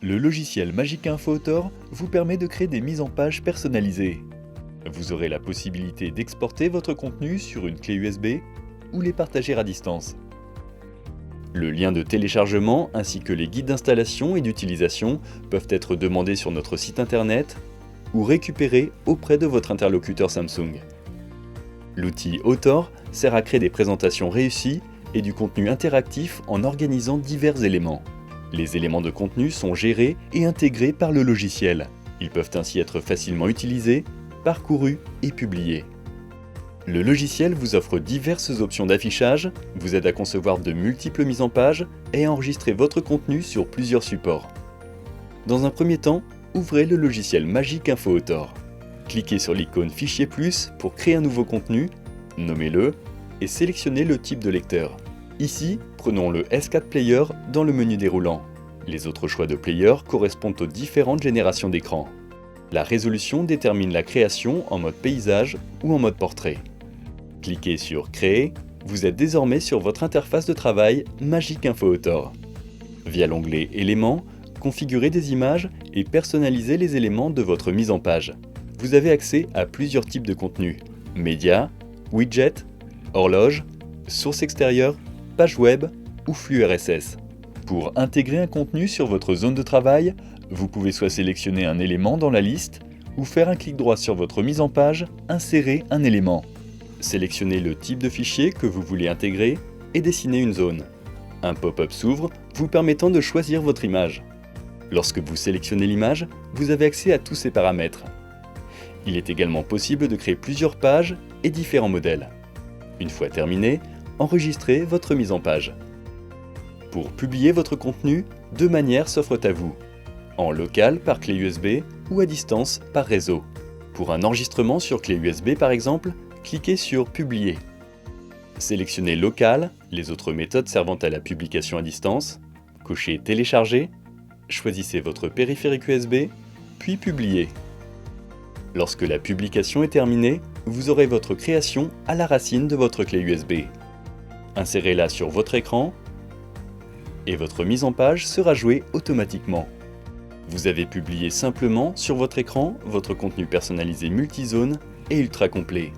Le logiciel Magic Info Author vous permet de créer des mises en page personnalisées. Vous aurez la possibilité d'exporter votre contenu sur une clé USB ou les partager à distance. Le lien de téléchargement ainsi que les guides d'installation et d'utilisation peuvent être demandés sur notre site internet ou récupérés auprès de votre interlocuteur Samsung. L'outil Author sert à créer des présentations réussies et du contenu interactif en organisant divers éléments. Les éléments de contenu sont gérés et intégrés par le logiciel. Ils peuvent ainsi être facilement utilisés, parcourus et publiés. Le logiciel vous offre diverses options d'affichage, vous aide à concevoir de multiples mises en page et à enregistrer votre contenu sur plusieurs supports. Dans un premier temps, ouvrez le logiciel Magic Info Author. Cliquez sur l'icône Fichier plus pour créer un nouveau contenu, nommez-le et sélectionnez le type de lecteur. Ici, prenons le S4 Player dans le menu déroulant. Les autres choix de player correspondent aux différentes générations d'écran. La résolution détermine la création en mode paysage ou en mode portrait. Cliquez sur Créer, vous êtes désormais sur votre interface de travail Magic Info Author. Via l'onglet Éléments, configurez des images et personnalisez les éléments de votre mise en page. Vous avez accès à plusieurs types de contenus: médias, widgets, horloge, source extérieure, page web ou flux RSS. Pour intégrer un contenu sur votre zone de travail, vous pouvez soit sélectionner un élément dans la liste ou faire un clic droit sur votre mise en page, insérer un élément. Sélectionnez le type de fichier que vous voulez intégrer et dessinez une zone. Un pop-up s'ouvre vous permettant de choisir votre image. Lorsque vous sélectionnez l'image, vous avez accès à tous ces paramètres. Il est également possible de créer plusieurs pages et différents modèles. Une fois terminé, enregistrez votre mise en page. Pour publier votre contenu, deux manières s'offrent à vous: en local par clé USB ou à distance par réseau. Pour un enregistrement sur clé USB par exemple, cliquez sur Publier. Sélectionnez Local, les autres méthodes servant à la publication à distance, cochez Télécharger, choisissez votre périphérique USB, puis Publier. Lorsque la publication est terminée, vous aurez votre création à la racine de votre clé USB. Insérez-la sur votre écran et votre mise en page sera jouée automatiquement. Vous avez publié simplement sur votre écran votre contenu personnalisé multizone et ultra complet.